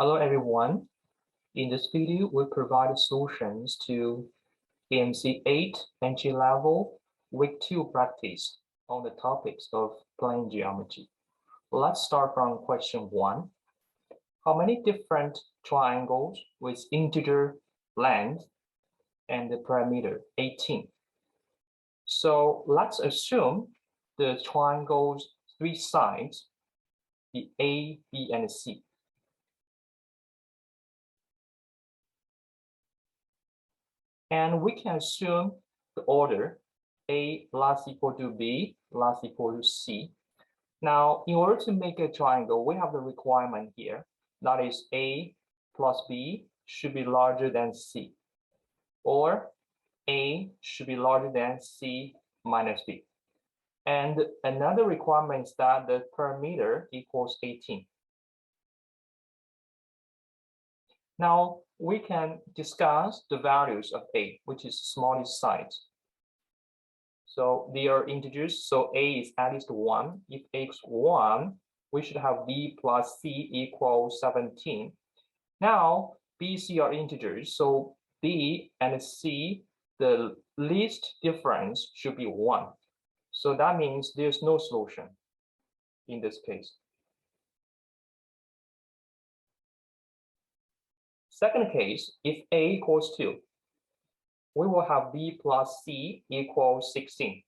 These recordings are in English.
Hello everyone. In this video, we provide solutions to AMC8 entry-level week 2 practice on the topics of plane geometry. Let's start from question 1. How many different triangles with integer length and the parameter 18? So let's assume the triangle's 3 sides, the A, B, and C. And we can assume the order A less equal to B less equal to C. Now, in order to make a triangle, we have the requirement here. That is A plus B should be larger than C. Or A should be larger than C minus B. And another requirement is that the perimeter equals 18. Now, we can discuss the values of A, which is smallest size. So they are integers, so A is at least 1. If A is 1, we should have B plus C equals 17. Now, B, C are integers, so B and C, the least difference should be 1. So that means there's no solution in this case. Second case, if A equals 2, we will have B plus C equals 16.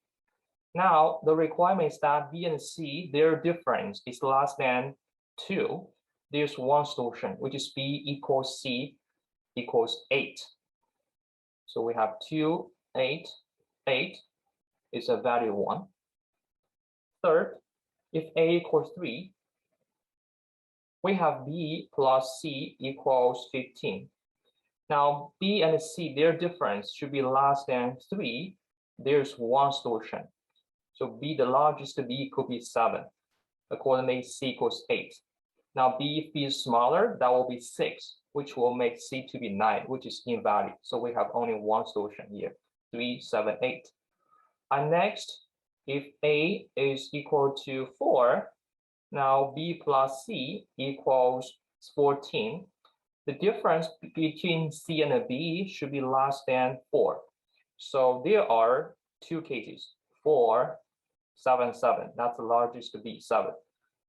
Now, the requirement is that B and C, their difference is less than 2. There's one solution, which is B equals C equals 8. So we have 2, 8, 8 is a value 1. Third, if A equals 3, we have B plus C equals 15. Now, B and C, their difference should be less than 3. There's one solution. So B, the largest B could be 7. Accordingly, C equals 8. Now, B, if B is smaller, that will be 6, which will make C to be 9, which is invalid. So we have only one solution here, 3, 7, 8. And next, if A is equal to 4, now B plus C equals 14. The difference between C and B should be less than 4. So there are two cases, 4, 7, 7. That's the largest B, 7.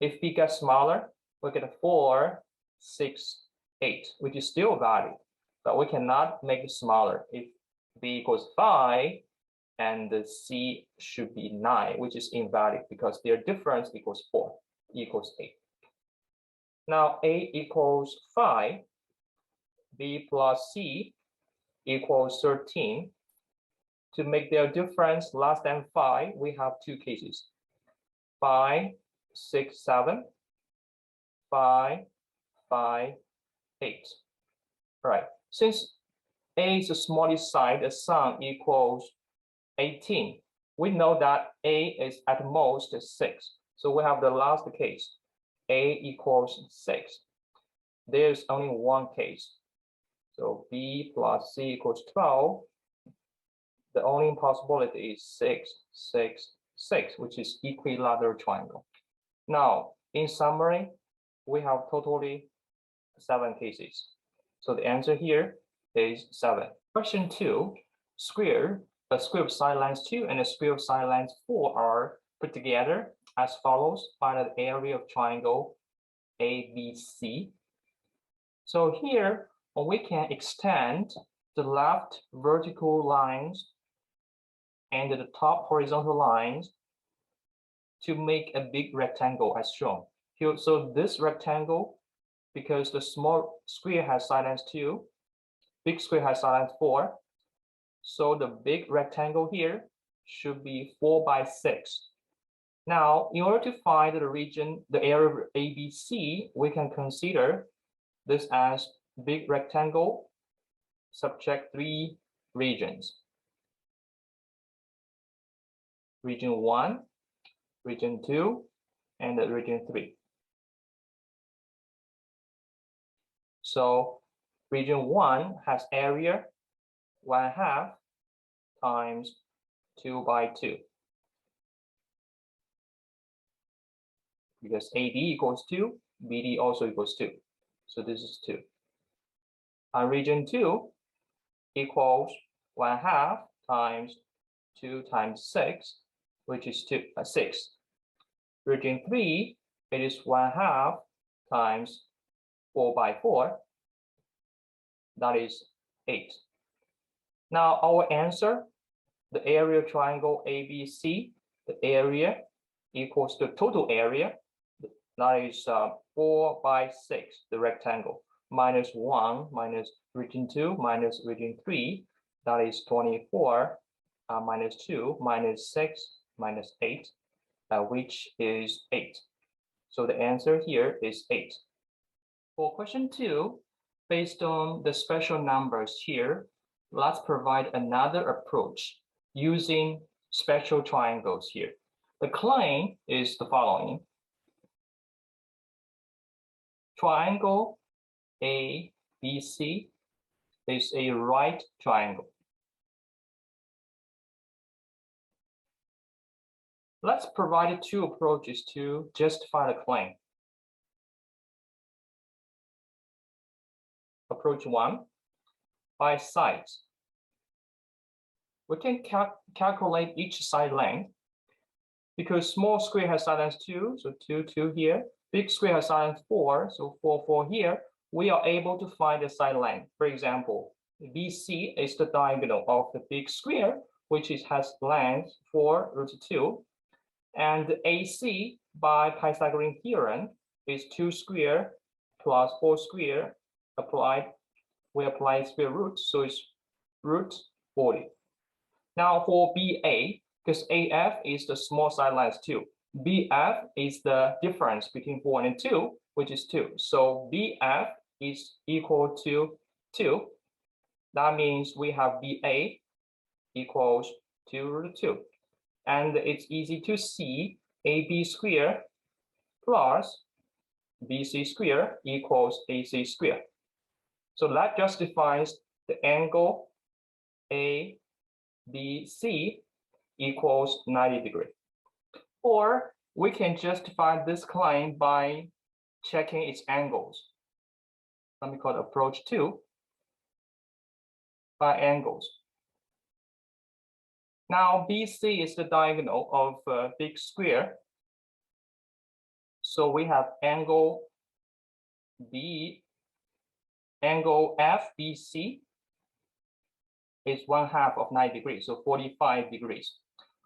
If B gets smaller, we get 4, 6, 8, which is still valid. But we cannot make it smaller. If B equals 5, and the C should be 9, which is invalid because their difference equals 4, equals 8. Now A equals 5, B plus C equals 13. To make their difference less than 5, we have two cases, 5, 6, 7, 5, 5, 8. All right, since A is the smallest side, the sum equals 18. We know that A is at most 6. So we have the last case, A equals 6. There's only one case. So B plus C equals 12. The only possibility is 6, 6, 6, which is equilateral triangle. Now, in summary, we have totally 7 cases. So the answer here is 7. Question 2, a square of side length 2 and a square of side length 4 are put together as follows. Find the area of triangle ABC. So here, we can extend the left vertical lines and the top horizontal lines to make a big rectangle as shown. Here, so this rectangle, because the small square has side length 2, big square has side length 4, so the big rectangle here should be 4 by 6. Now, in order to find the region, the area of ABC, we can consider this as big rectangle, subject 3 regions. Region 1, region 2, and region 3. So region 1 has area 1/2 times 2 by 2. Because AD equals 2, BD also equals 2. So this is 2. And region 2 equals 1/2 times 2 times 6, which is 6. Region 3, it is 1/2 times 4/4, that is 8. Now our answer, the area of triangle ABC, the area equals the total area, that is 4/6, the rectangle, minus 1 minus region 2 minus region 3, that is 24, minus 2 minus 6 minus 8, which is 8. So the answer here is 8. For question 2, based on the special numbers here, let's provide another approach using special triangles here. The claim is the following. Triangle ABC is a right triangle. Let's provide 2 approaches to justify the claim. Approach 1, by sides. We can calculate each side length. Because small square has side length 2, so 2, 2 here. Big square has side length 4, so 4, 4 here. We are able to find the side length. For example, BC is the diagonal of the big square, which has length 4√2. And AC, by Pythagorean theorem, is 2 square plus 4 square applied. We apply square root, so it's √40. Now for BA, because AF is the small side length 2. BF is the difference between 4 and 2, which is 2. So BF is equal to 2. That means we have BA equals 2√2. And it's easy to see AB square plus BC square equals AC square. So that justifies the angle ABC equals 90 degrees. Or we can justify this claim by checking its angles. Let me call it approach 2, by angles. Now BC is the diagonal of a big square. So we have angle FBC is 1/2 of 90 degrees, so 45 degrees.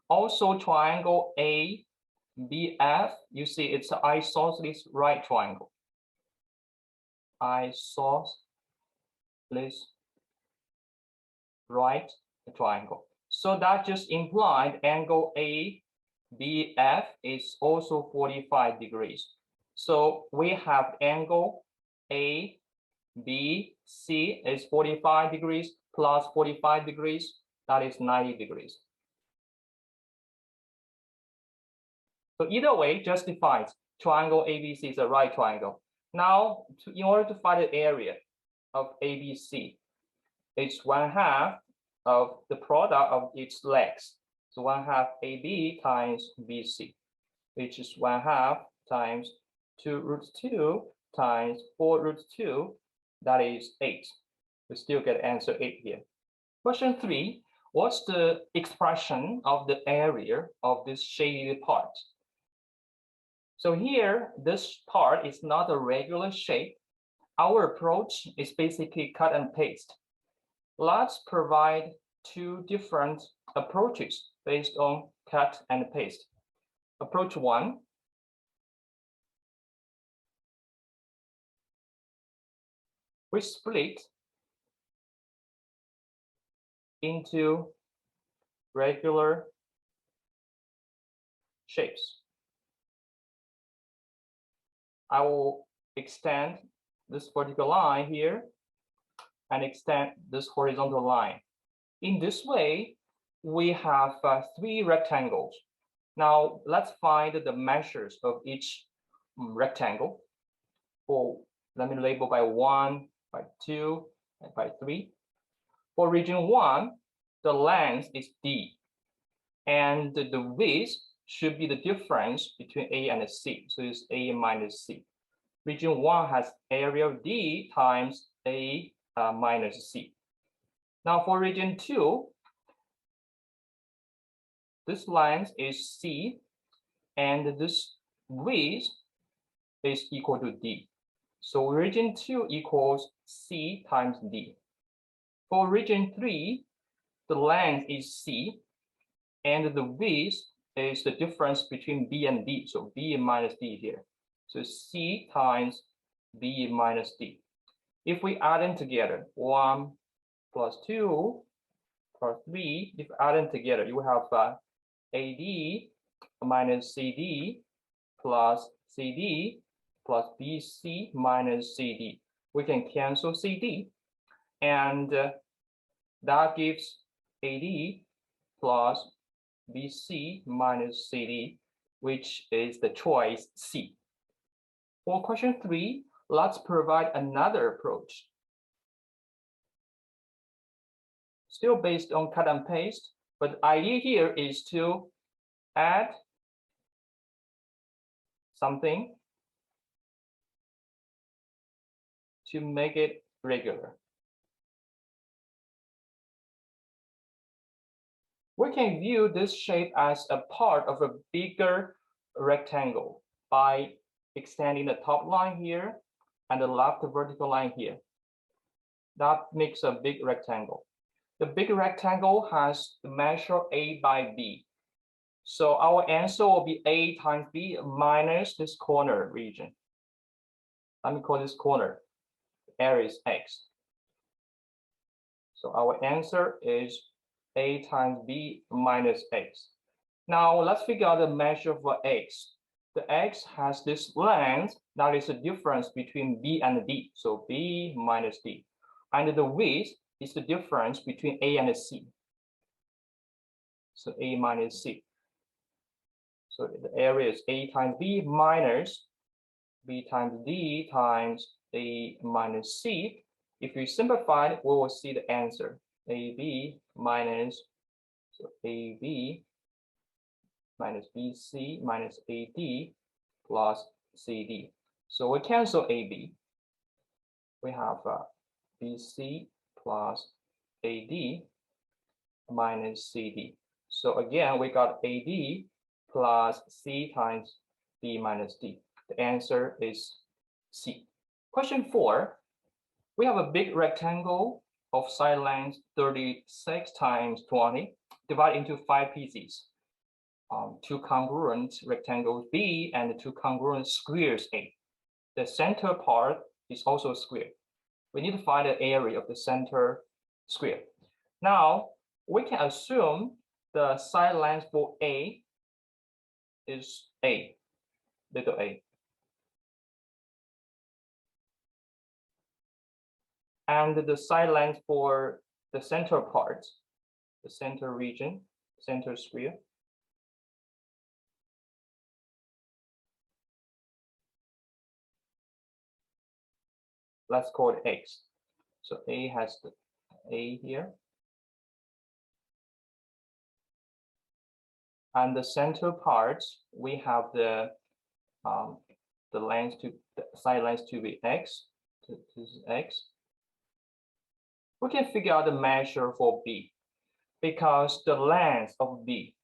Also triangle ABF, you see it's an isosceles right triangle. Isosceles right triangle. So that just implied angle ABF is also 45 degrees. So we have angle ABC is 45 degrees plus 45 degrees, that is 90 degrees. So either way justifies triangle ABC is a right triangle. Now, in order to find the area of ABC, it's 1/2 of the product of its legs. So 1/2 AB times BC, which is 1/2 times 2√2 times 4√2, that is 8. We still get answer 8 here. Question 3, what's the expression of the area of this shaded part? So here, this part is not a regular shape. Our approach is basically cut and paste. Let's provide 2 different approaches based on cut and paste. Approach 1. We split into regular shapes. I will extend this vertical line here and extend this horizontal line. In this way, we have 3 rectangles. Now let's find the measures of each rectangle. Let me label by 1, by 2, and by 3. For region 1, the length is D, and the width should be the difference between A and C. So it's A minus C. Region 1 has area D times A minus C. Now for region 2, this length is C, and this width is equal to D. So region 2 equals C times D. For region 3, the length is C, and the width is the difference between B and D. So B minus D here. So C times B minus D. If we add them together, 1 plus 2 plus 3, if add them together, you have AD minus CD plus CD plus BC minus CD. We can cancel CD, and that gives AD plus BC minus CD, which is the choice C. For question 3, let's provide another approach. Still based on cut and paste, but the idea here is to add something to make it regular. We can view this shape as a part of a bigger rectangle by extending the top line here and the left vertical line here. That makes a big rectangle. The big rectangle has the measure A by B. So our answer will be A times B minus this corner region. Let me call this corner. Area is X. So our answer is A times B minus X. Now let's figure out the measure for X. The X has this length, that is the difference between B and D. So B minus D. And the width is the difference between A and C. So A minus C. So the area is A times B minus B times D times A minus C. If we simplify it, we will see the answer. AB minus, so AB minus BC minus AD plus CD. So we cancel AB. We have BC plus AD minus CD. So again, we got AD plus C times B minus D. The answer is C. Question 4, we have a big rectangle of side length 36 times 20, divided into 5 pieces. 2 congruent rectangles B and 2 congruent squares A. The center part is also a square. We need to find the area of the center square. Now, we can assume the side length for A is A, little a. And the side length for the center part, the center region, center square, let's call it X. So A has the A here. And the center part, we have the length to the side length to be X. So this is X. We can figure out the measure for B because the length of B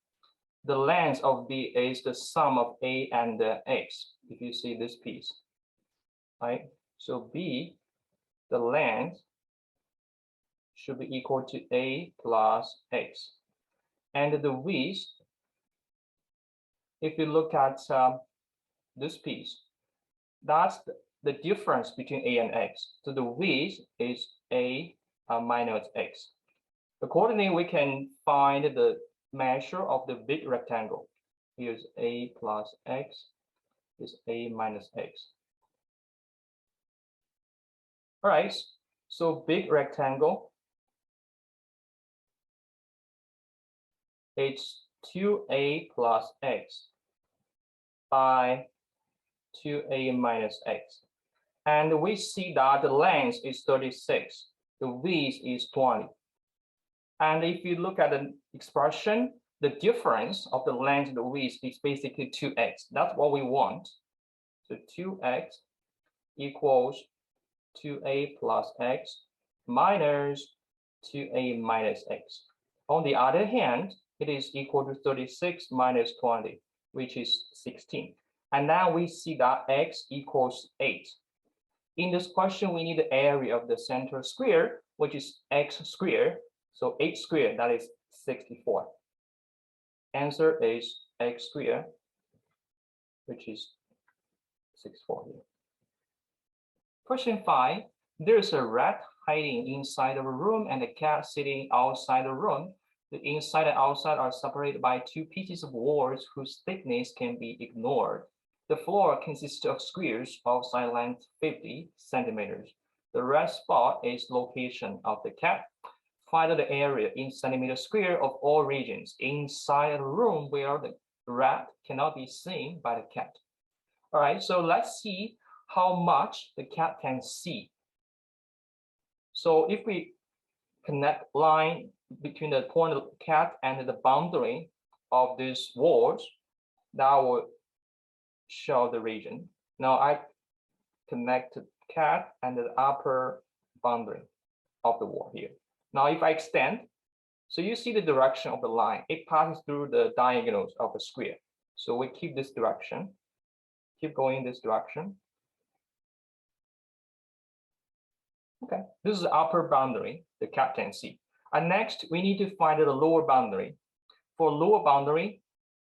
is the sum of A and X. If you see this piece, right? So B, the length should be equal to A plus X. And the width, if you look at this piece, that's the difference between A and X. So the width is A minus X. Accordingly, we can find the measure of the big rectangle. Here's A plus X, is A minus X. All right, so big rectangle, it's 2A plus X by 2A minus X. And we see that the length is 36, the width is 20. And if you look at the expression, the difference of the length and the width is basically 2x. That's what we want. So 2x equals 2a plus x minus 2a minus x. On the other hand, it is equal to 36 minus 20, which is 16. And now we see that x equals 8. In this question, we need the area of the center square, which is x squared. So 8 squared, that is 64. Answer is x squared, which is 64 here. Question 5, there's a rat hiding inside of a room and a cat sitting outside the room. The inside and outside are separated by 2 pieces of walls whose thickness can be ignored. The floor consists of squares of side length 50 centimeters. The red spot is location of the cat. Find the area in centimeter square of all regions inside a room where the rat cannot be seen by the cat. All right, so let's see how much the cat can see. So if we connect line between the point of the cat and the boundary of these walls, that will show the region. Now I connect the cat and the upper boundary of the wall here. Now if I extend, so you see the direction of the line, it passes through the diagonals of the square. So we keep this direction, keep going this direction. Okay, this is the upper boundary the cat can see. And next, we need to find the lower boundary. For lower boundary,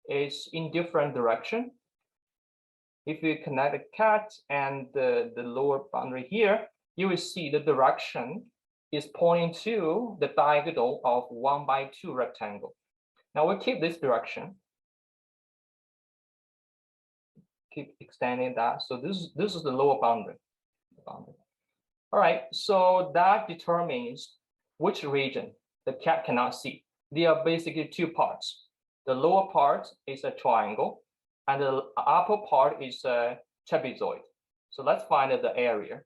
it's in different direction. If you connect the cat and the lower boundary here, you will see the direction is pointing to the diagonal of 1/2 rectangle. Now we keep this direction. Keep extending that. So this is the lower boundary. All right, so that determines which region the cat cannot see. There are basically 2 parts. The lower part is a triangle, and the upper part is a trapezoid. So let's find the area.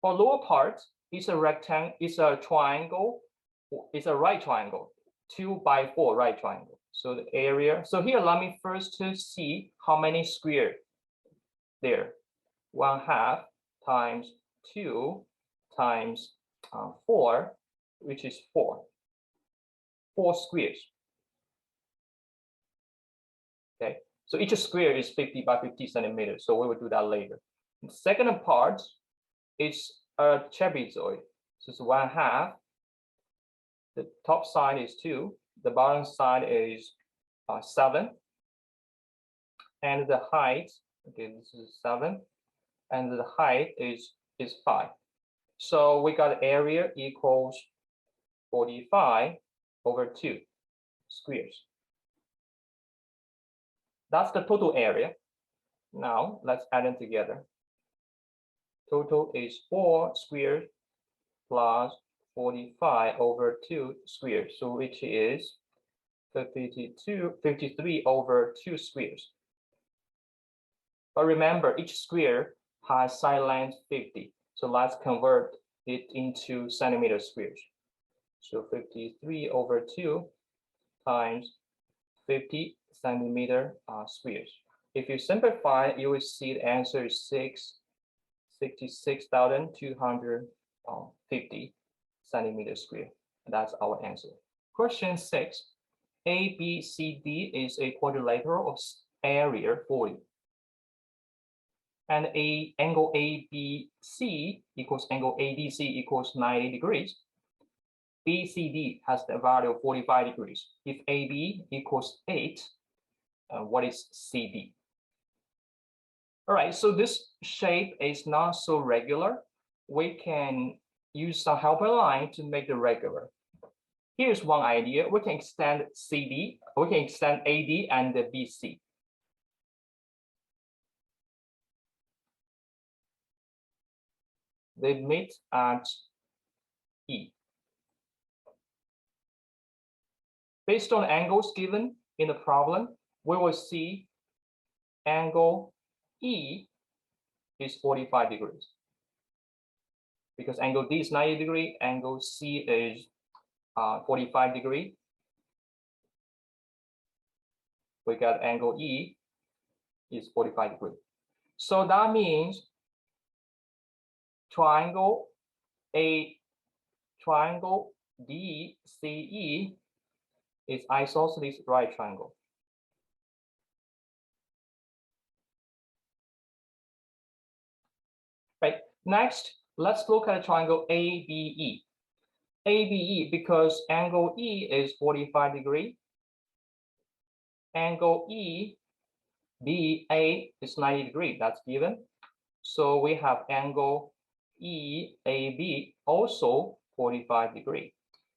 For lower part, it's a rectangle, it's a triangle, it's a right triangle, 2/4 right triangle. So the area, so here let me first to see how many square there. 1/2 times 2 times 4, which is 4. 4 squares. Okay, so each square is 50 by 50 centimeters. So we will do that later. The second part is a trapezoid. So it's 1/2. The top side is 2. The bottom side is 7. And the height, okay, this is 7. And the height is 5. So we got area equals 45/2 squares. That's the total area. Now let's add them together. Total is 4 squares plus 45/2 squares, so which is 53/2 squares. But remember, each square has side length 50. So let's convert it into centimeter squares. So 53/2 times 50 centimeter squares. If you simplify, you will see the answer is 66,250 centimeter square. That's our answer. Question 6. ABCD is a quadrilateral of area 40. And angle ABC equals angle ADC equals 90 degrees. BCD has the value of 45 degrees. If AB equals 8, what is CD? All right, so this shape is not so regular. We can use some helper line to make it regular. Here's one idea. We can extend CD, we can extend AD and the BC. They meet at E. Based on angles given in the problem, we will see angle E is 45 degrees. Because angle D is 90 degrees, angle C is 45 degrees. We got angle E is 45 degrees. So that means triangle DCE is isosceles right triangle. Right. Next, let's look at a triangle ABE. ABE, because angle E is 45 degrees. Angle EBA is 90 degrees. That's given. So we have angle EAB also 45 degrees.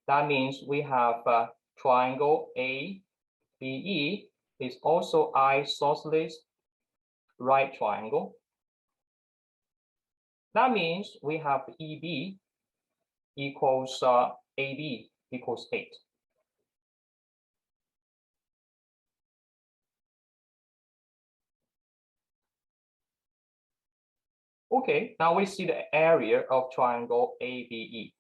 That means we have triangle ABE is also isosceles right triangle. That means we have EB equals AB equals 8. Okay, now we see the area of triangle ABE,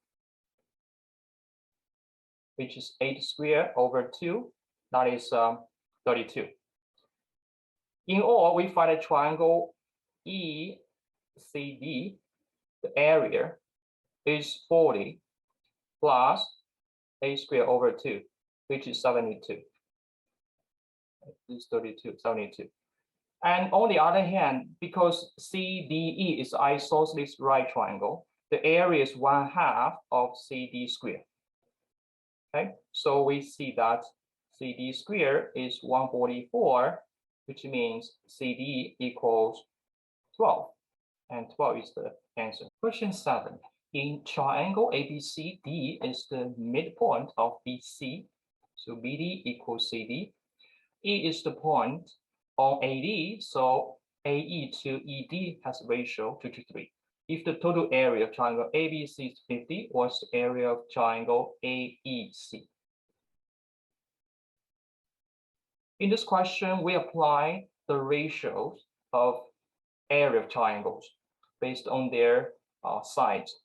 which is 8 squared over 2, that is 32. In all, we find a triangle ECD, the area is 40 plus 8 squared over 2, which is 72. It's 32, 72. And on the other hand, because CDE is isosceles right triangle, the area is 1/2 of CD squared. Okay, so we see that CD squared is 144, which means CD equals 12, and 12 is the answer. Question 7. In triangle ABC, D is the midpoint of BC, so BD equals CD. E is the point on AD, so AE to ED has a ratio 2 to 3. If the total area of triangle ABC is 50, what's the area of triangle AEC? In this question, we apply the ratios of area of triangles based on their sides.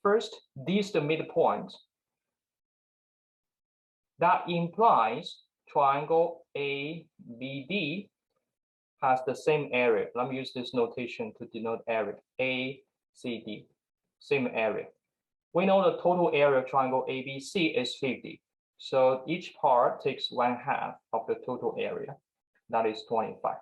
First, this is the midpoint. That implies triangle ABD has the same area. Let me use this notation to denote area. ACD, same area. We know the total area of triangle ABC is 50. So each part takes 1/2 of the total area. That is 25.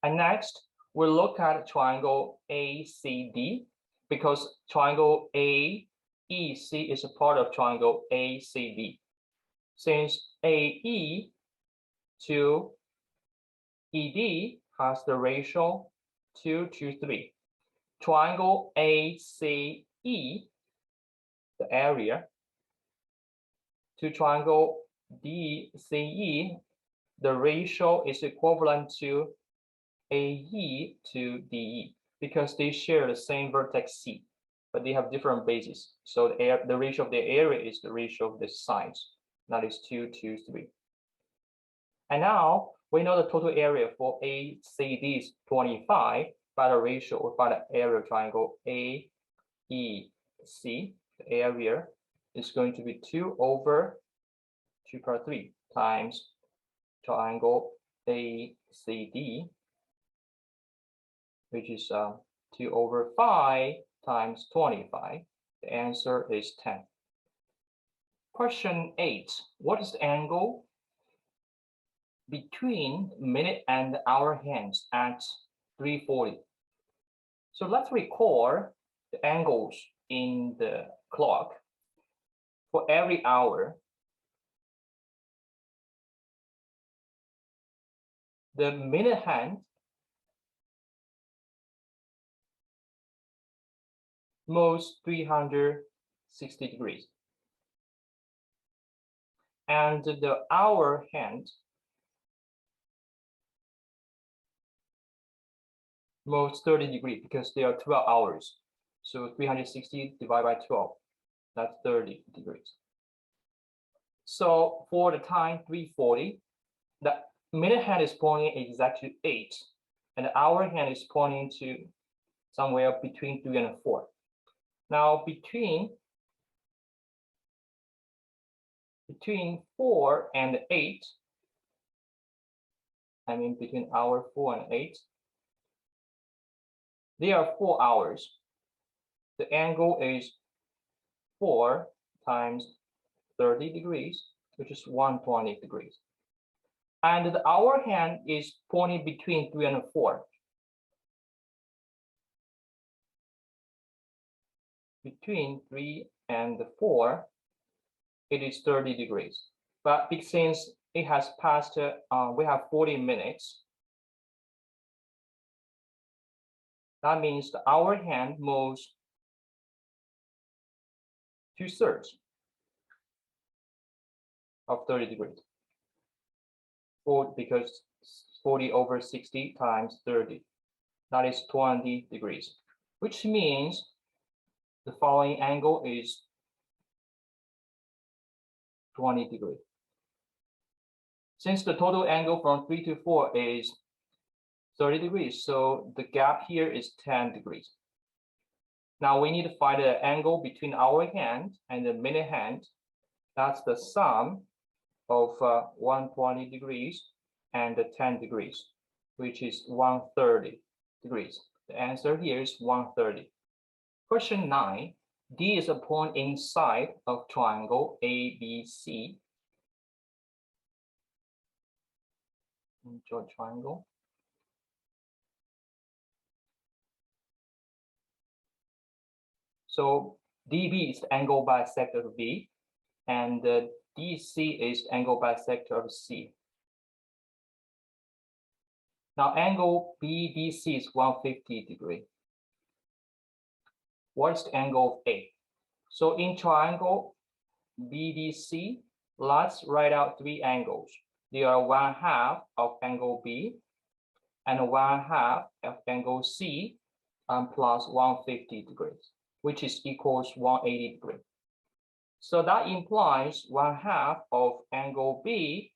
And next, we look at triangle ACD, because triangle AEC is a part of triangle ACD. Since AE to ED has the ratio 2 to 3. Triangle ACE, the area, to triangle DCE, the ratio is equivalent to AE to DE, because they share the same vertex C, but they have different bases. So the ratio of the area is the ratio of the sides. That is 2 to 3. And now we know the total area for ACD is 25 by the ratio or by the area of triangle AEC. The area is going to be 2 over 2 power 3 times triangle ACD, which is 2 over 5 times 25. The answer is 10. Question 8. What is the angle between minute and hour hands at 3:40? So let's record the angles in the clock. For every hour, the minute hand moves 360 degrees. And the hour hand moves 30 degrees because there are 12 hours. So 360 divided by 12, that's 30 degrees. So for the time 3:40, the minute hand is pointing exactly to 8, and the hour hand is pointing to somewhere between 3 and 4. Now between 4 and 8, I mean between hour 4 and 8. There are 4 hours. The angle is 4 times 30 degrees, which is 120 degrees. And the hour hand is pointing between 3 and 4. Between 3 and 4, it is 30 degrees. But since it has passed, we have 40 minutes. That means the hour hand moves 2/3 of 30 degrees. Because 40 over 60 times 30, that is 20 degrees, which means the following angle is 20 degrees. Since the total angle from 3 to 4 is 30 degrees, so the gap here is 10 degrees. Now we need to find the angle between our hand and the minute hand. That's the sum of 120 degrees and 10 degrees, which is 130 degrees. The answer here is 130. Question 9. D is a point inside of triangle ABC. Draw a triangle. So DB is the angle bisector of B, and DC is the angle bisector of C. Now angle BDC is 150 degrees. What's the angle of A? So in triangle BDC, let's write out 3 angles. They are 1/2 of angle B and 1/2 of angle C, plus 150 degrees, which is equals 180 degrees. So that implies 1/2 of angle B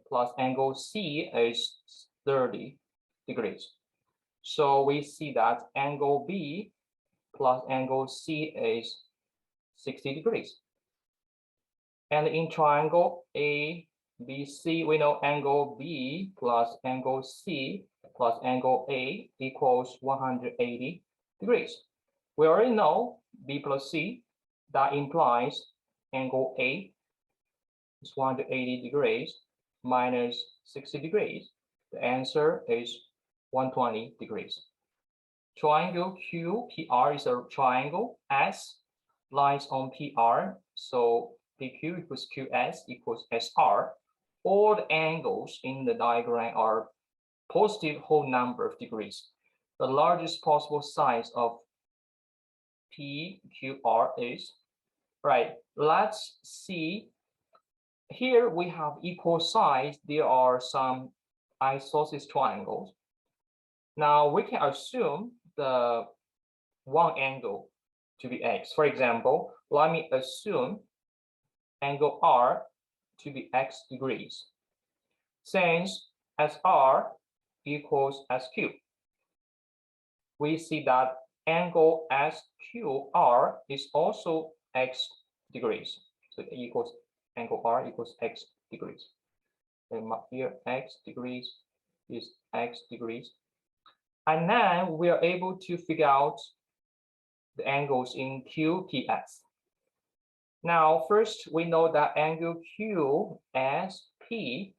plus angle C is 30 degrees. So we see that angle B plus angle C is 60 degrees. And in triangle ABC, we know angle B plus angle C plus angle A equals 180 degrees. We already know B plus C. That implies angle A is 180 degrees minus 60 degrees. The answer is 120 degrees. Triangle QPR is a triangle. S lies on PR, so PQ equals QS equals SR. All the angles in the diagram are positive whole number of degrees. The largest possible size of PQR is, right, let's see. Here we have equal size. There are some isosceles triangles. Now we can assume the one angle to be X. For example, let me assume angle R to be X degrees. Since SR equals SQ, we see that angle SQR is also X degrees. So it equals angle R equals X degrees. And here X degrees is X degrees. And then we are able to figure out the angles in QPS. Now, first we know that angle QSP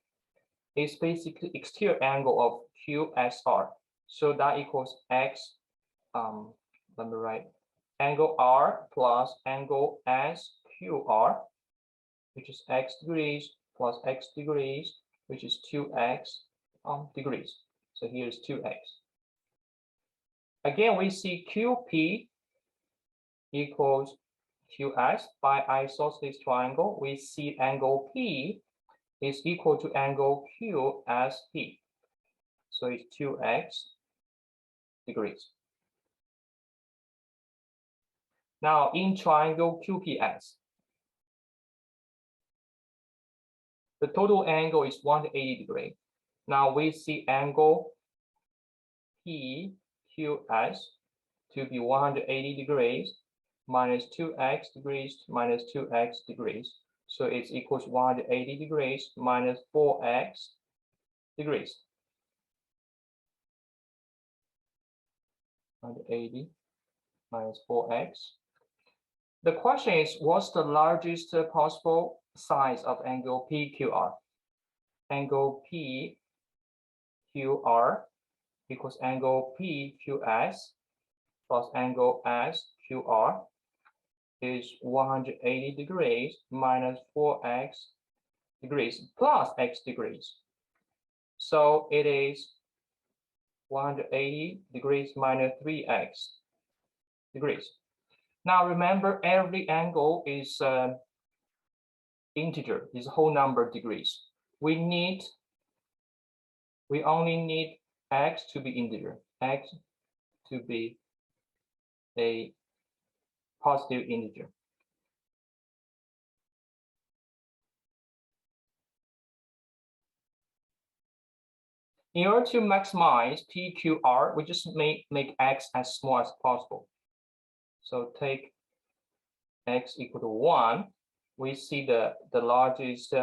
is basically exterior angle of QSR. So that equals X, let me write, angle R plus angle SQR, which is X degrees plus X degrees, which is 2X degrees. So here's 2X. Again, we see QP equals QS by isosceles triangle. We see angle P is equal to angle QSP. So it's 2X degrees. Now in triangle QPS, the total angle is 180 degrees. Now we see angle PQS to be 180 degrees minus 2X degrees minus 2X degrees. So it's equals 180 degrees minus 4X degrees. 180 minus 4x. The question is, what's the largest possible size of angle PQR? Angle PQR equals angle PQS plus angle SQR is 180 degrees minus 4x degrees plus x degrees. So it is 180 degrees minus 3x degrees. Now remember, every angle is integer, is whole number degrees. We only need x to be integer, x to be a positive integer. In order to maximize PQR, we just make x as small as possible. So take x equal to 1. We see the largest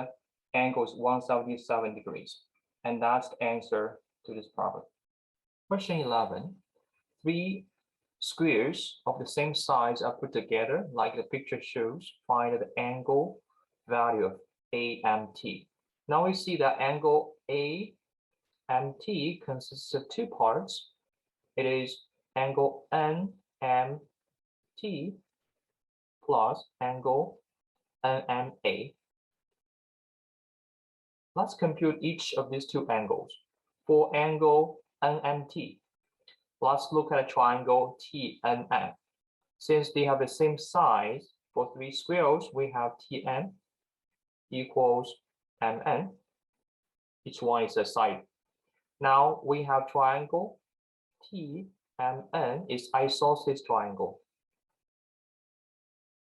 angle is 177 degrees. And that's the answer to this problem. Question 11. 3 squares of the same size are put together, like the picture shows. Find the angle value of AMT. Now we see that angle AMT consists of 2 parts. It is angle NMT plus angle NMA. Let's compute each of these 2 angles. For angle NMT, let's look at a triangle TNM. Since they have the same size, for 3 squares, we have TN equals MN. Each one is a side. Now we have triangle TMN is isosceles triangle.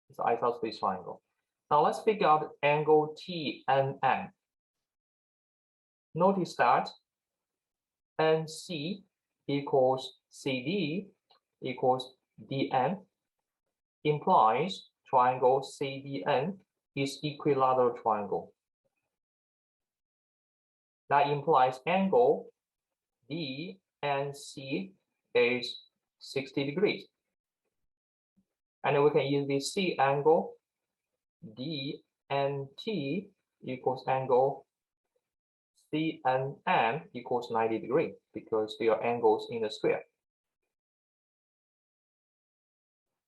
It's an isosceles triangle. Now let's figure out angle TNM. Notice that NC equals CD equals DN implies triangle CDN is equilateral triangle. That implies angle DNC is 60 degrees. And then we can easily see angle DNT equals angle CNM equals 90 degrees because they are angles in the square.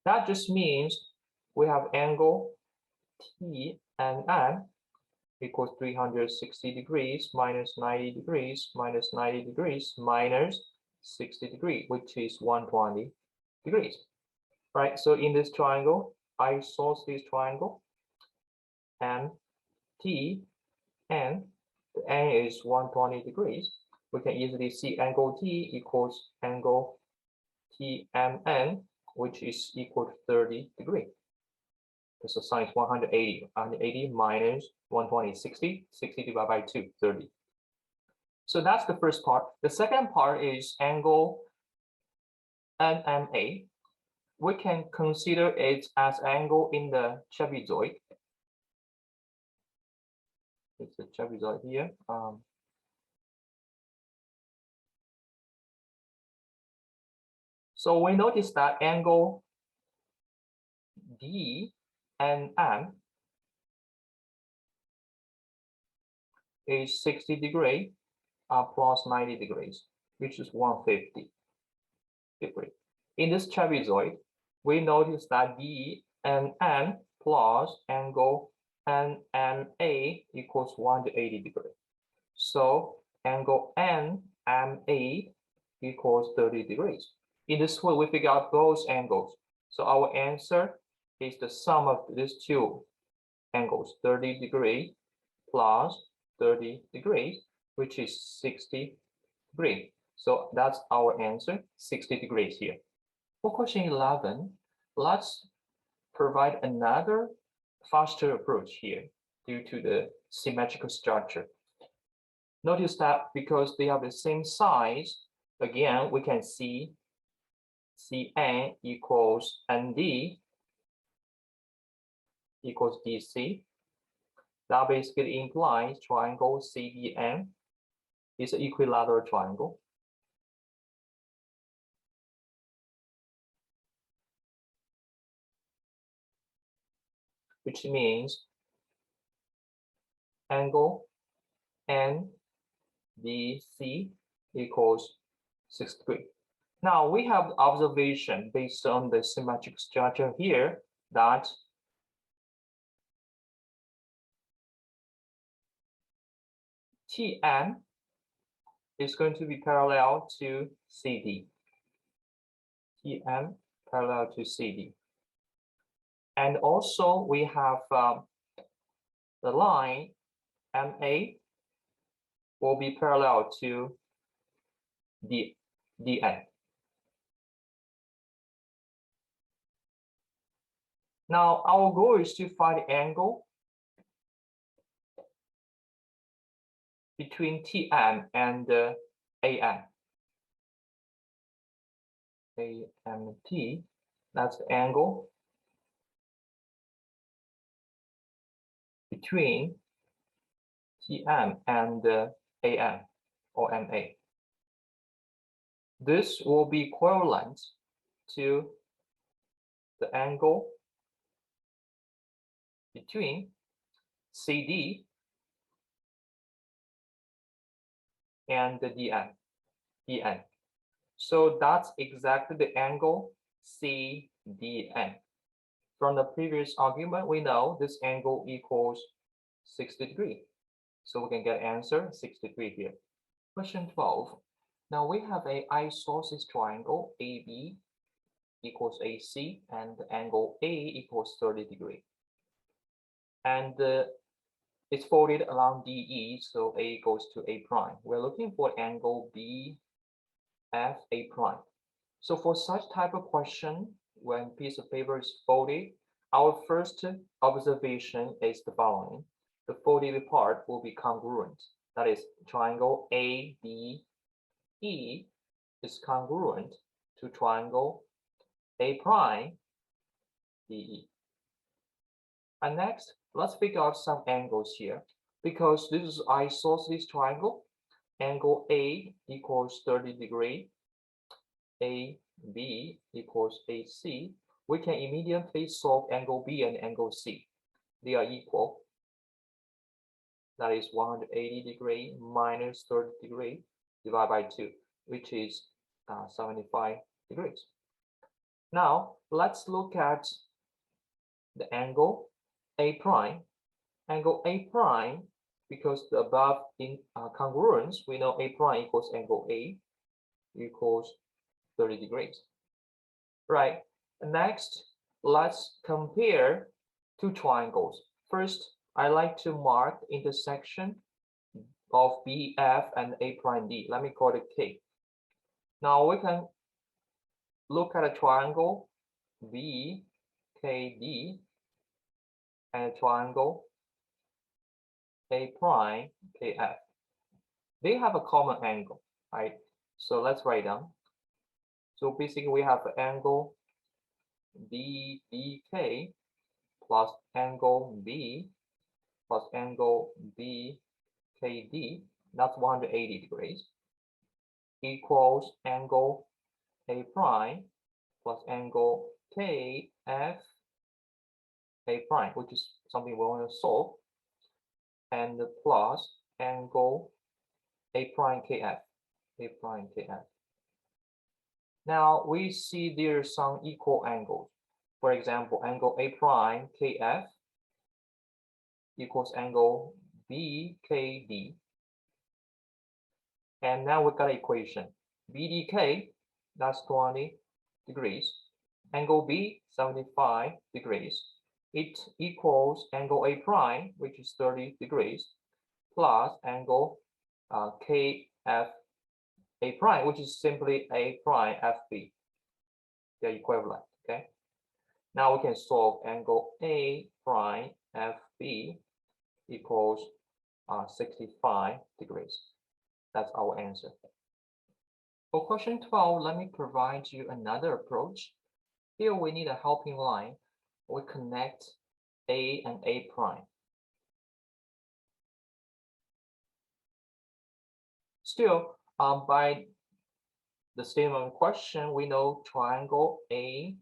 That just means we have angle TNM equals 360 degrees minus 90 degrees minus 90 degrees minus 60 degrees, which is 120 degrees. Right, so in this triangle, isosceles triangle, and T and the N is 120 degrees. We can easily see angle T equals angle TMN, which is equal to 30 degrees. Because the sine is 180. 180 minus 120 is 60. 60 divided by 2, 30. So that's the first part. The second part is angle NMA. We can consider it as angle in the trapezoid. It's the trapezoid here. So we notice that angle D and M is 60 degrees plus 90 degrees, which is 150 degrees. In this trapezoid, we notice that D and M plus angle NMA equals 180 degrees. So angle NMA equals 30 degrees. In this way, we figure out both angles. So our answer is the sum of these 2 angles, 30 degrees plus 30 degrees, which is 60 degrees. So that's our answer, 60 degrees here. For question 11, let's provide another faster approach here due to the symmetrical structure. Notice that because they have the same size, again, we can see CN equals ND equals DC. That basically implies triangle CDN is an equilateral triangle. which means angle NBC equals 6 degrees. Now we have the observation based on the symmetric structure here that TN is going to be parallel to CD. TN parallel to CD. And also we have the line MA will be parallel to DN. Now our goal is to find the angle between TM and AM. AMT, that's the angle between TM and AM or MA. This will be equivalent to the angle between CD and the DN. So that's exactly the angle CDN. From the previous argument, we know this angle equals 60 degrees. So we can get answer 60 degrees here. Question 12. Now we have an isosceles triangle AB equals AC and the angle A equals 30 degrees. And it's folded along DE, so A goes to A prime. We're looking for angle BFA prime. So for such type of question, when piece of paper is folded, our first observation is the following. The folded part will be congruent. That is, triangle ABE is congruent to triangle A prime DE. And next, let's figure out some angles here. Because this is isosceles triangle, angle A equals 30 degrees, AB equals AC. We can immediately solve angle B and angle C. They are equal. That is 180 degrees minus 30 degrees divided by 2, which is 75 degrees. Now, let's look at the angle A prime. Angle A prime, because the above in congruence, we know A prime equals angle A equals 30 degrees. Right. Next, let's compare two triangles. First, I like to mark the intersection of BF and A prime D. Let me call it K. Now we can look at a triangle BKD and a triangle A prime KF. They have a common angle, right? So let's write down. So basically we have an angle BBK plus angle B plus angle BKD, that's 180 degrees, equals angle A prime plus angle KF A prime, which is something we want to solve, and plus angle A prime KF, A prime KF. Now we see there are some equal angles. For example, angle A prime KF equals angle BKD. And now we've got an equation. BDK, that's 20 degrees. Angle B, 75 degrees. It equals angle A prime, which is 30 degrees, plus angle KF A prime, which is simply A prime FB. They're equivalent, okay? Now we can solve angle A prime FB equals 65 degrees. That's our answer. For question 12, let me provide you another approach. Here we need a helping line. We connect A and A prime. Still, by the statement of question, we know triangle ADE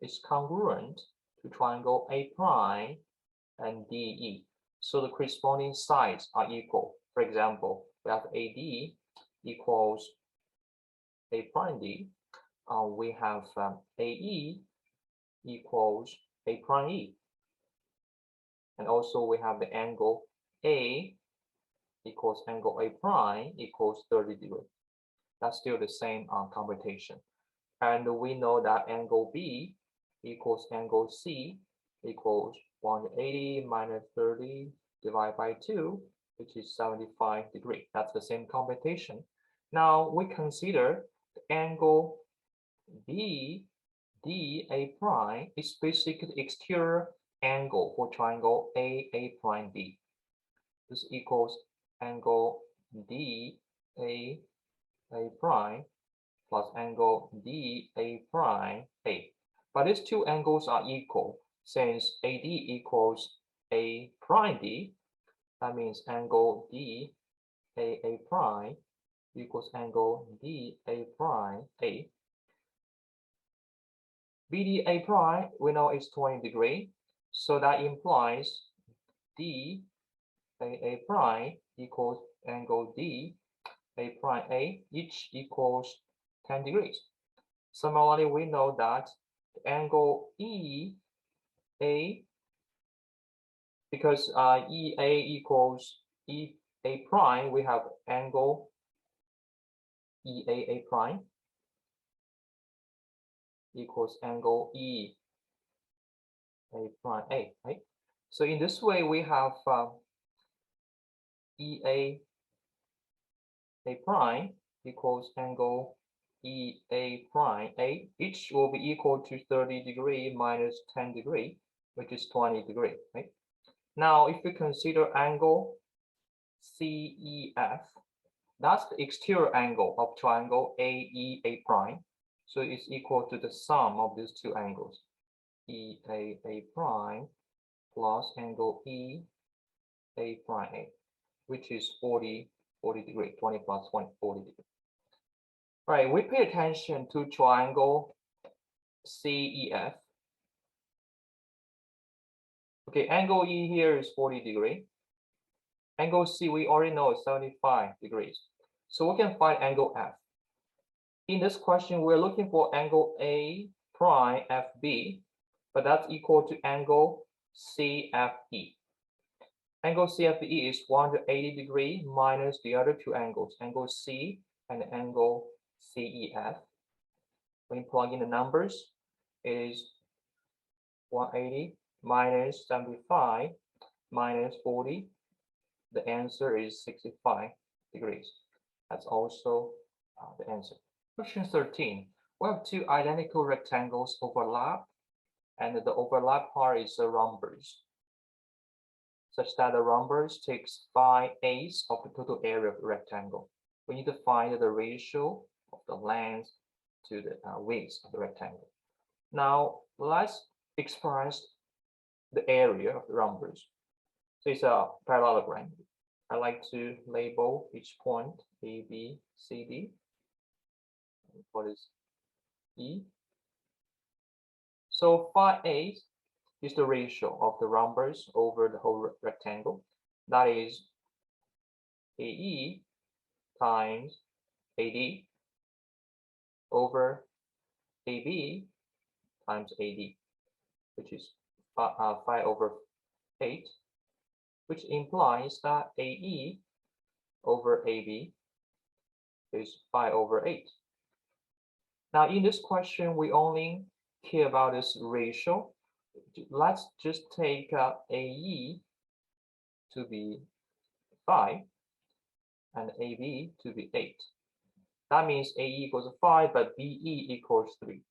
is congruent to triangle A prime and DE. So the corresponding sides are equal. For example, we have AD equals A prime D. We have AE equals A prime E. And also we have the angle A equals angle A prime equals 30 degrees. That's still the same computation. And we know that angle B equals angle C equals 180 minus 30 divided by 2, which is 75 degrees. That's the same computation. Now we consider the angle DA prime is basically the exterior angle for triangle A prime D. This equals angle DA prime plus angle DA prime A. But these two angles are equal since AD equals A prime D. That means angle DA prime equals angle DA prime A. BDA prime we know is 20 degrees, so that implies DA prime equals angle DA prime A, each equals 10 degrees. Similarly, we know that the angle EA, because EA equals EA prime, we have angle EAA prime equals angle EA prime A, right? So in this way, we have EA A prime equals angle EA prime A, each will be equal to 30 degrees minus 10 degrees, which is 20 degrees, right? Now, if we consider angle CEF, that's the exterior angle of triangle AEA prime. So it's equal to the sum of these two angles, EAA prime plus angle EA prime A, which is 40 degrees, 20 plus 20, 40 degrees. All right, we pay attention to triangle CEF. Okay, angle E here is 40 degrees. Angle C we already know is 75 degrees. So we can find angle F. In this question, we're looking for angle A prime FB, but that's equal to angle CFE. Angle CFE is 180 degrees minus the other two angles, angle C and angle CEF. When you plug in the numbers, it is 180 minus 75 minus 40. The answer is 65 degrees. That's also the answer. Question 13. We have two identical rectangles overlap, and the overlap part is the rhombus, such that the rhombus takes 5/8 of the total area of the rectangle. We need to find the ratio of the length to the width of the rectangle. Now, let's express the area of the rhombus. So it's a parallelogram. I like to label each point A, B, C, D. What is E? So 5/8 is the ratio of the rhombus over the whole rectangle. That is AE times AD over AB times AD, which is 5/8, which implies that AE over AB is 5/8. Now, in this question, we only care about this ratio. Let's just take AE to be 5 and AB to be 8. That means AE equals 5, but BE equals 3.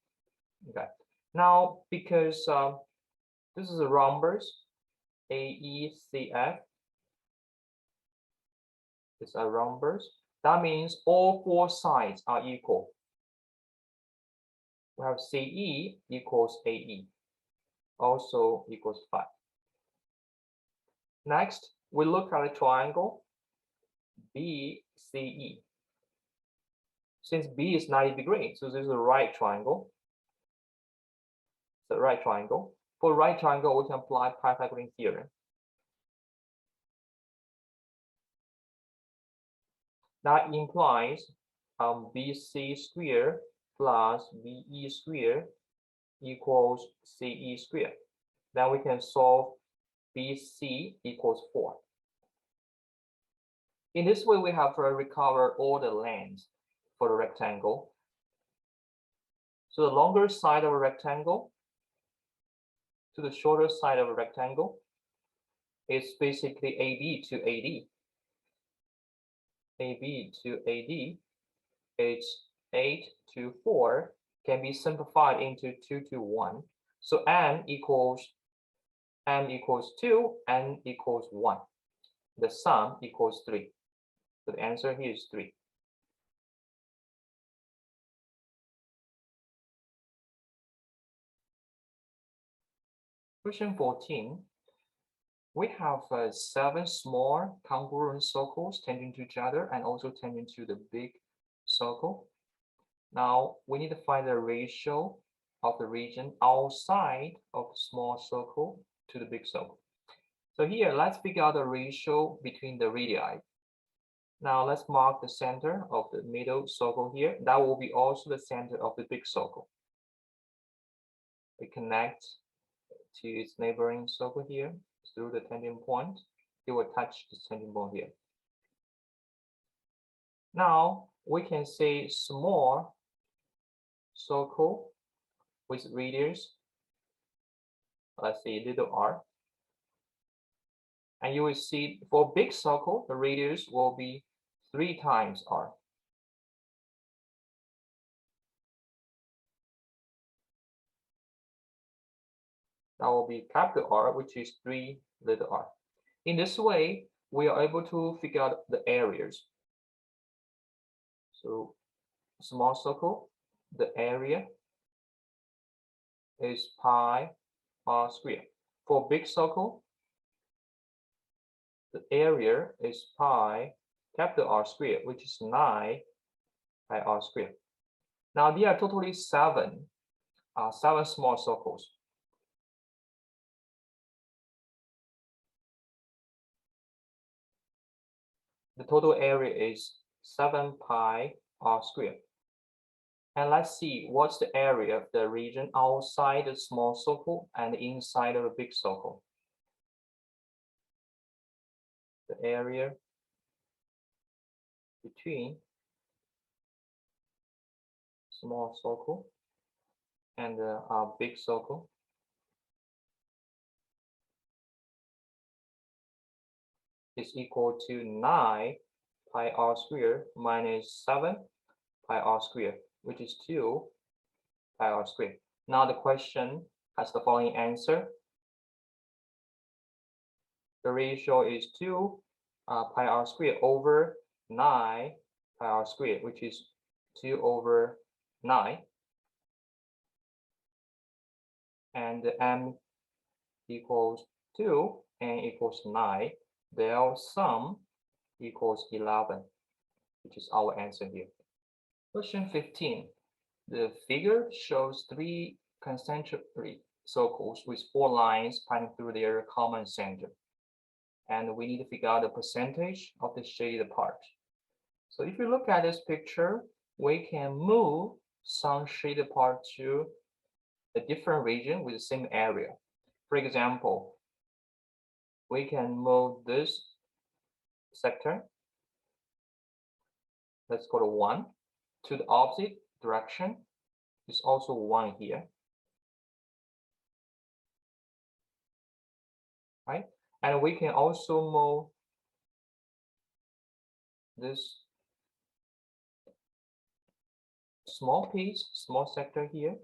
Okay. Now, because this is a rhombus, AECF is a rhombus. That means all four sides are equal. We have CE equals AE, also equals 5. Next, we look at a triangle BCE. Since B is 90 degrees, so this is a right triangle. the right triangle. For right triangle, we can apply Pythagorean theorem. That implies BC squared plus BE squared equals CE squared. Then we can solve BC equals 4. In this way, we have recovered all the lengths for the rectangle. So the longer side of a rectangle to the shorter side of a rectangle is basically AB to AD. AB to AD is 8 to 4, can be simplified into 2 to 1. So m equals 2, n equals 1. The sum equals 3. So the answer here is 3. Question 14. We have 7 small congruent circles tangent to each other and also tangent to the big circle. Now we need to find the ratio of the region outside of the small circle to the big circle. So here, let's figure out the ratio between the radii. Now let's mark the center of the middle circle here. That will be also the center of the big circle. We connect to its neighboring circle here through the tangent point. It will touch the tangent point here. Now we can say small circle with radius, let's say little r. And you will see for big circle, the radius will be 3 times r. That will be capital R, which is 3 little r. In this way, we are able to figure out the areas. So small circle, the area is pi r squared. For big circle, the area is pi capital R squared, which is 9 pi r squared. Now there are totally 7 small circles. The total area is 7 pi r squared. And let's see what's the area of the region outside the small circle and inside of a big circle. The area between small circle and the big circle is equal to 9 pi r squared minus 7 pi r squared, which is 2 pi r squared. Now the question has the following answer. The ratio is 2 pi r squared over 9 pi r squared, which is 2 over 9. And m equals 2, n equals 9. Their sum equals 11, which is our answer here. Question 15. The figure shows 3 concentric circles with 4 lines passing through their common center. And we need to figure out the percentage of the shaded part. So if you look at this picture, we can move some shaded part to a different region with the same area. For example, we can move this sector, let's go to 1, to the opposite direction. It's also 1 here, right? And we can also move this small piece, small sector here.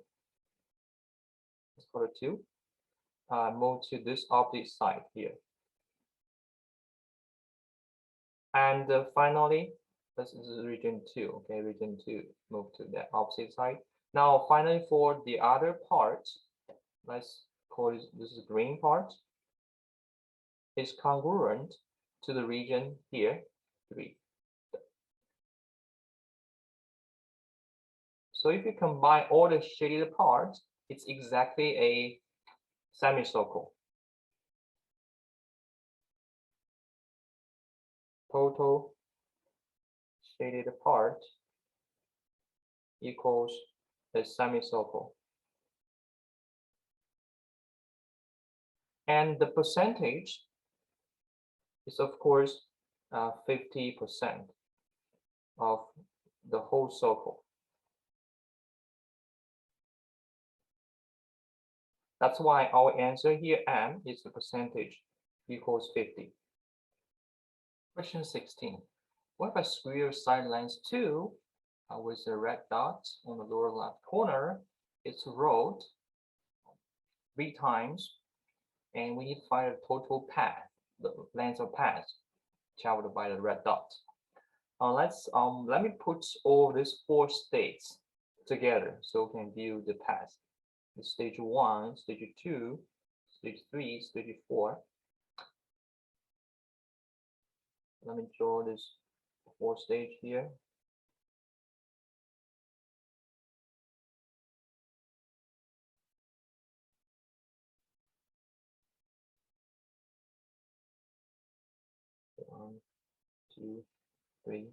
Let's go to 2. Move to this opposite side here. And finally, this is region 2. Okay, region 2, move to the opposite side. Now, finally, for the other part, let's call this is green part. Is congruent to the region here, 3. So if you combine all the shaded parts, It's exactly a semicircle. Total shaded part equals a semicircle. And the percentage is, of course, 50% of the whole circle. That's why our answer here, M, is the percentage equals 50. Question 16. What if a square side length 2 with a red dot on the lower left corner is rolled 3 times, and we need to find the total path, the length of path traveled by the red dot. Let me put all these 4 states together so we can view the path. The stage 1, stage 2, stage 3, stage 4. Let me draw this 4 stage here. One, 2, 3,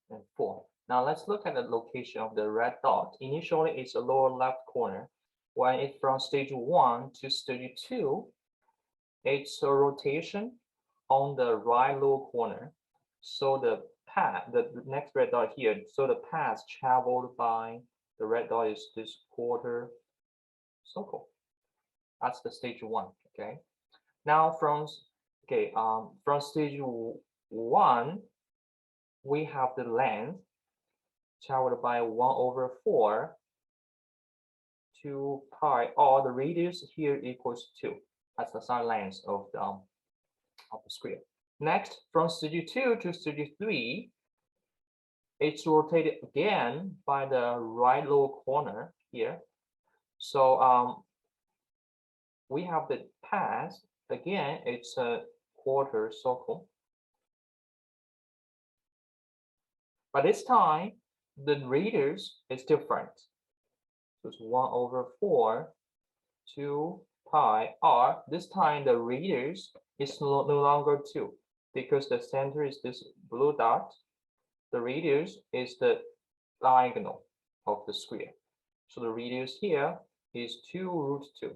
and 4. Now let's look at the location of the red dot. Initially, it's the lower left corner. When it's from stage 1 to stage 2, it's a rotation on the right lower corner. So the path, the next red dot here, so the path traveled by the red dot is this quarter circle. That's the stage 1. Okay. Now from stage 1, we have the length traveled by 1/4 2 pi, or the radius here equals 2. That's the side length of the square. Next, from stage 2 to stage 3, it's rotated again by the right lower corner here. So we have the path again. It's a quarter circle, but this time the radius is different. So it's 1/4 2 pi r. This time the radius is no longer 2 because the center is this blue dot. The radius is the diagonal of the square. So the radius here is 2√2.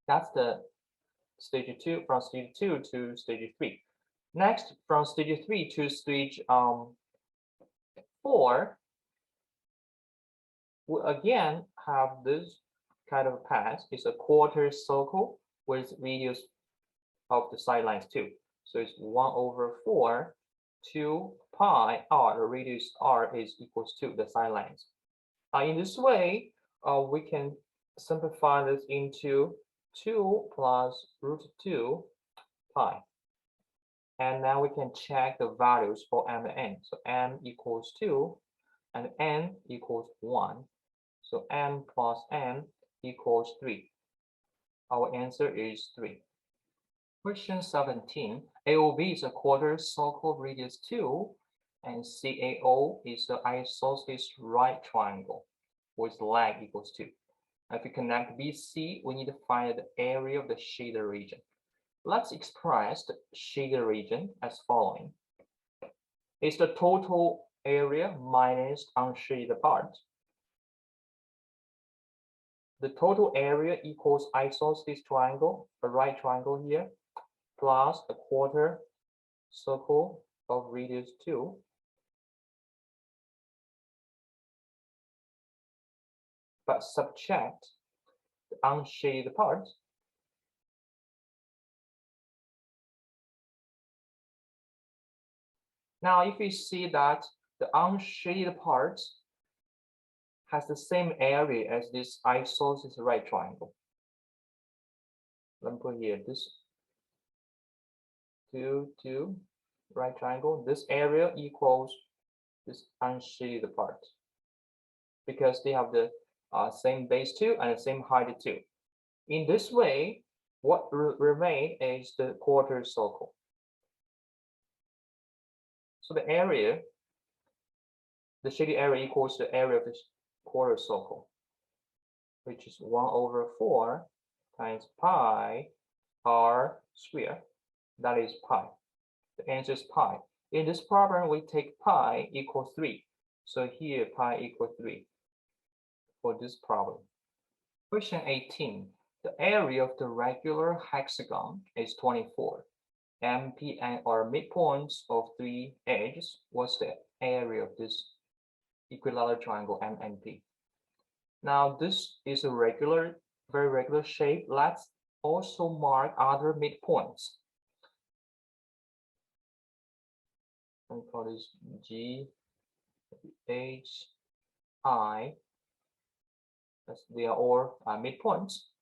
That's the stage 2, from stage 2 to stage 3. Next, from stage 3 to stage 4, we again have this kind of path. It's a quarter circle with radius of the side length 2. So it's 1/4 2 pi r. The radius r is equals to the side length. In this way, we can simplify this into 2 plus √2 pi. And now we can check the values for m and n. So m equals 2 and n equals 1. So m plus n equals 3. Our answer is 3. Question 17. AOB is a quarter circle radius 2, and CAO is the isosceles right triangle with leg equals 2. If we connect BC, we need to find the area of the shaded region. Let's express the shaded region as following. It's the total area minus unshaded part. The total area equals isosceles triangle, a right triangle here, plus a quarter circle of radius 2. But subtract the unshaded part. Now, if we see that the unshaded part has the same area as this isosceles right triangle. Let me put here this 2 right triangle. This area equals this unshaded part because they have the same base 2 and the same height 2. In this way, what remains is the quarter circle. So the area, the shaded area equals the area of this quarter circle. which is 1/4 times pi r squared. That is pi. The answer is pi. In this problem, we take pi equals 3. So here pi equals 3 for this problem. Question 18. The area of the regular hexagon is 24. MP and our midpoints of 3 edges. What's the area of this equilateral triangle MNP? Now this is a very regular shape. Let's also mark other midpoints. We call this G, H, I. They are all midpoints.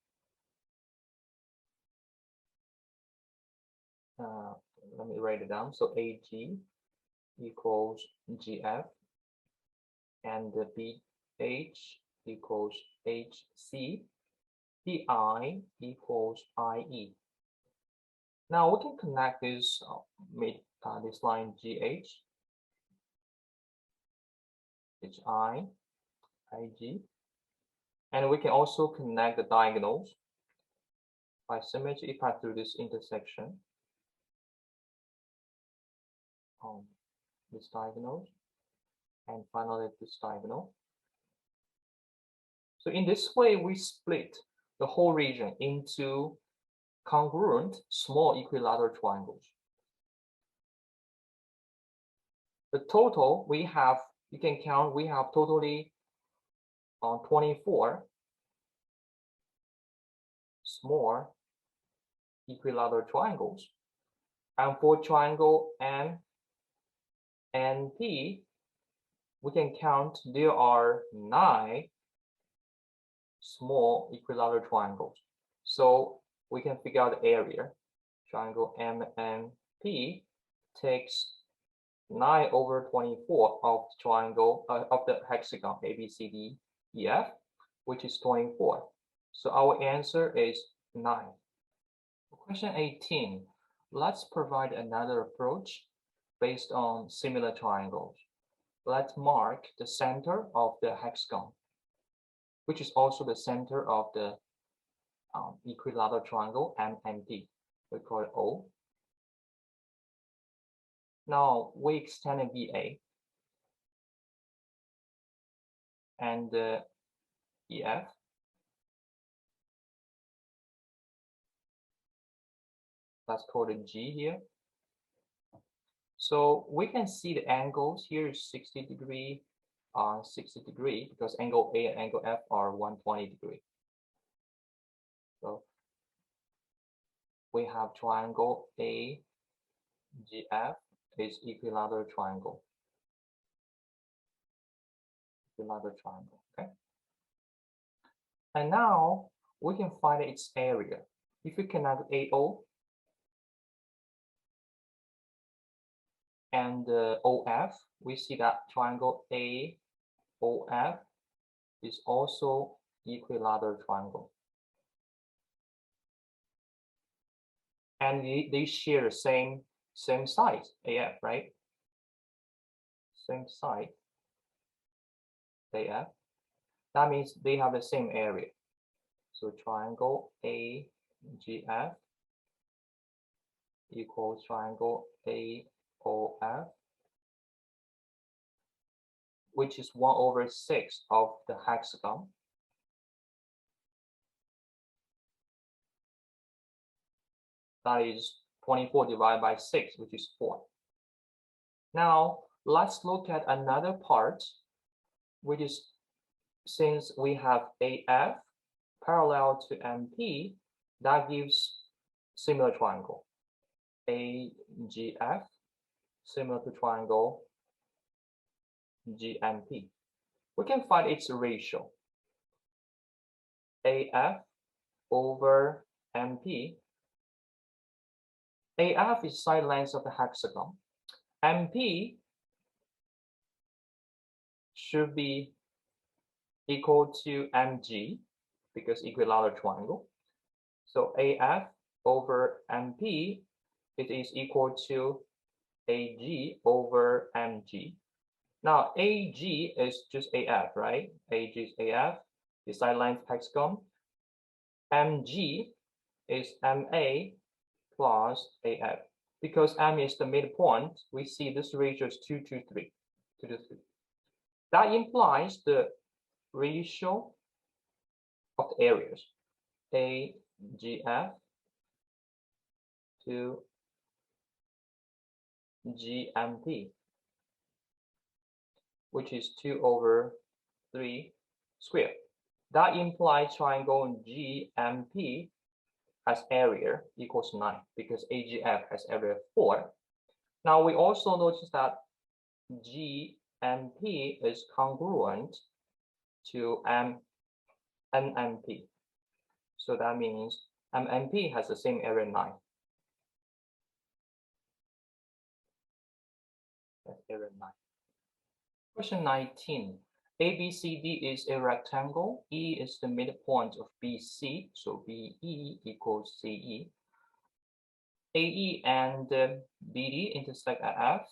Let me write it down. So AG equals GF, and the BH equals HC, PI equals IE. Now we can connect this this line GH, HI, IG, and we can also connect the diagonals by symmetry path through this intersection on this diagonal, and finally this diagonal. So in this way, we split the whole region into congruent small equilateral triangles. The total we have, you can count, we have totally 24 small equilateral triangles. And for triangle N and P, we can count there are 9 small equilateral triangles. So we can figure out the area. Triangle MNP takes 9/24 of the triangle of the hexagon ABCDEF, which is 24. So our answer is 9. Question 18. Let's provide another approach based on similar triangles. Let's mark the center of the hexagon, which is also the center of the equilateral triangle MNP. We call it O. Now we extend BA and EF. Let's call it G here. So we can see the angles here is 60 degree, 60 degree, because angle A and angle F are 120 degree. So we have triangle AGF is equilateral triangle. Equilateral triangle, okay? And now we can find its area. If we connect AO and OF, we see that triangle AOF is also equilateral triangle. And they share the same side, AF, right? Same side, AF. That means they have the same area. So triangle AGF equals triangle AOF, which is 1/6 of the hexagon. That is 24 divided by 6, which is 4. Now, let's look at another part, which is since we have AF parallel to MP, that gives similar triangle. AGF similar to triangle GMP. We can find its ratio. AF over MP. AF is side length of the hexagon. MP should be equal to MG because equilateral triangle. So AF over MP, it is equal to AG over MG. Now AG is just AF, right? AG is AF. the side length hexagon. MG is MA plus AF. Because M is the midpoint, we see this ratio is 2 to 3. 2 to 3. That implies the ratio of the areas AGF to GMP, which is 2 over 3 squared. That implies triangle GMP has area equals 9 because AGF has area 4. Now we also notice that GMP is congruent to NMP. So that means MMP has the same area 9. That's area 9. Question 19. ABCD is a rectangle. E is the midpoint of BC. So BE equals CE. AE and BD intersect at F.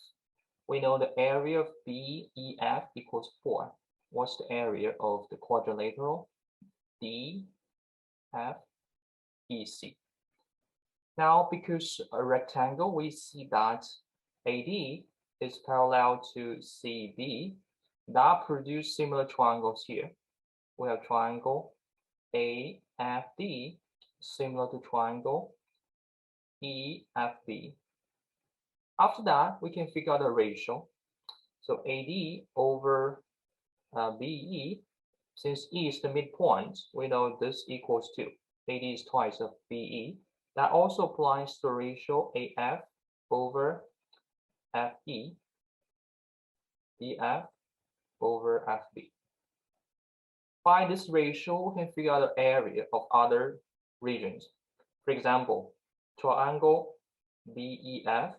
We know the area of BEF equals 4. What's the area of the quadrilateral? DFEC. Now, because a rectangle, we see that AD is parallel to CB. That produce similar triangles here. We have triangle AFD similar to triangle EFB. After that, we can figure out the ratio. So AD over BE, since E is the midpoint, we know this equals 2. AD is twice of BE. That also applies to the ratio AF over FE, BF over FB. By this ratio, we can figure out the area of other regions. For example, triangle BEF,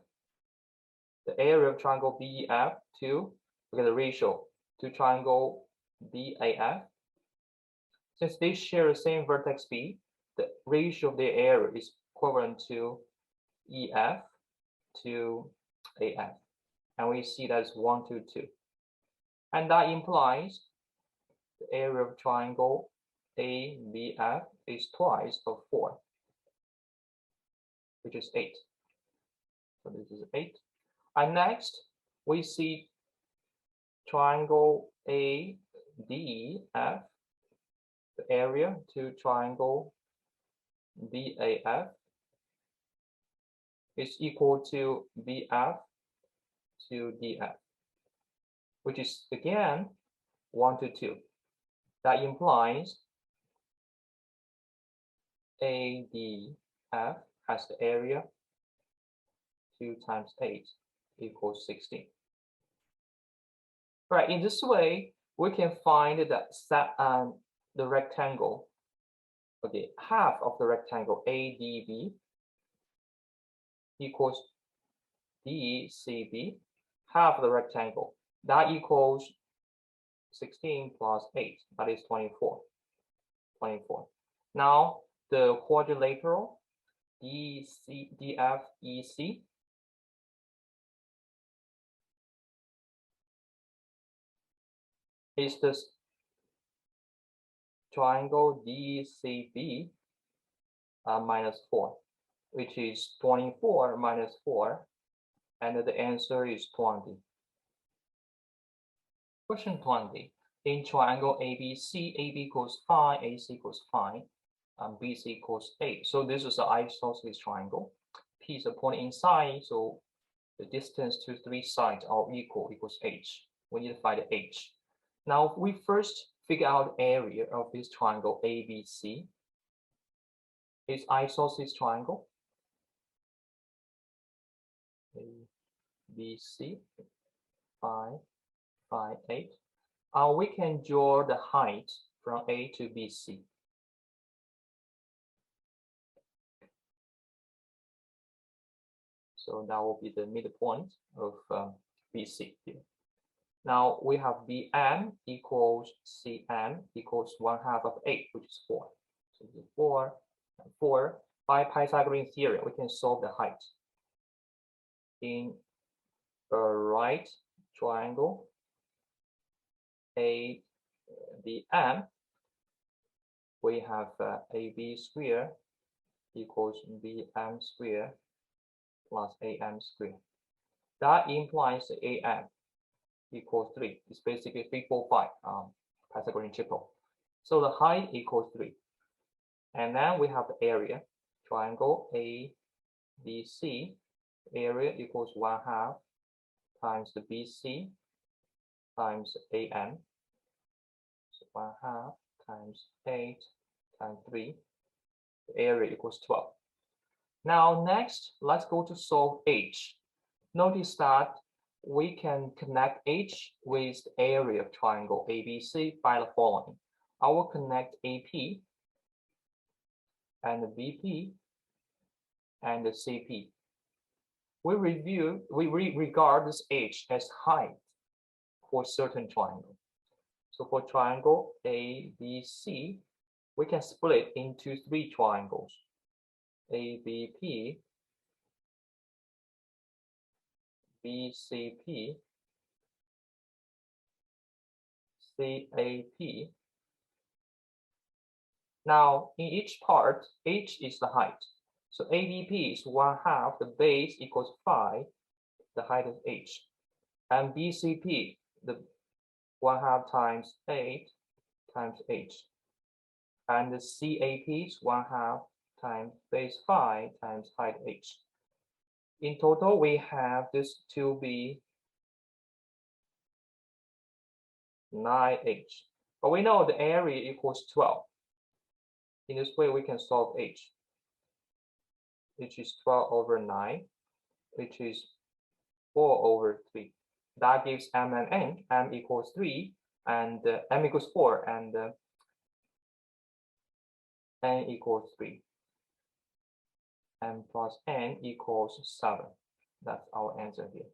the area of triangle BEF to, look at the ratio, to triangle BAF. Since they share the same vertex B, the ratio of their area is equivalent to EF to AF. And we see that's 1 to 2. And that implies the area of triangle ABF is twice of 4, which is 8. So this is 8. And next, we see triangle ADF, the area to triangle BAF is equal to BF to DF, which is again 1 to 2. That implies ADF has the area 2 times 8 equals 16. Right, in this way, we can find that the rectangle, okay, half of the rectangle ADB equals DCB, half of the rectangle. That equals 16 plus 8, that is 24. 24. Now, the quadrilateral DFEC is this triangle DCB minus 4, which is 24 minus 4, and the answer is 20. Question 20. In triangle ABC, AB equals 5, AC equals 5, and BC equals 8. So this is an isosceles triangle. P is a point inside, so the distance to 3 sides are equal, equals h. We need to find the h. Now, we first figure out the area of this triangle ABC. It's isosceles triangle. ABC, 5, 5, 8. We can draw the height from A to BC. So that will be the midpoint of BC here. Now we have BM equals CM equals 1/2 of 8, which is 4. So this is 4 and 4. By Pythagorean theorem, we can solve the height. In a right triangle ABM, we have AB square equals BM square plus AM square. That implies AM equals 3. It's basically 3, 4, 5 Pythagorean triple. So the height equals 3. And then we have the area. Triangle ABC. Area equals 1/2 times the BC times AM. So 1/2 times 8 times 3. The area equals 12. Now next, let's go to solve H. Notice that we can connect H with the area of triangle ABC by the following. I will connect AP and the BP and the CP. We regard this H as height for certain triangle. So for triangle ABC, we can split into 3 triangles. ABP, BCP, CAP. Now, in each part, H is the height. So ABP is 1/2, the base equals 5, the height of H. And BCP, the 1/2 times 8 times H. And the CAP is 1/2 times base 5 times height H. In total, we have this to be 9H. But we know the area equals 12. In this way, we can solve H, which is 12 over 9, which is 4 over 3. That gives M and N. M equals 3, and M equals 4, and N equals 3. M plus N equals 7. That's our answer here.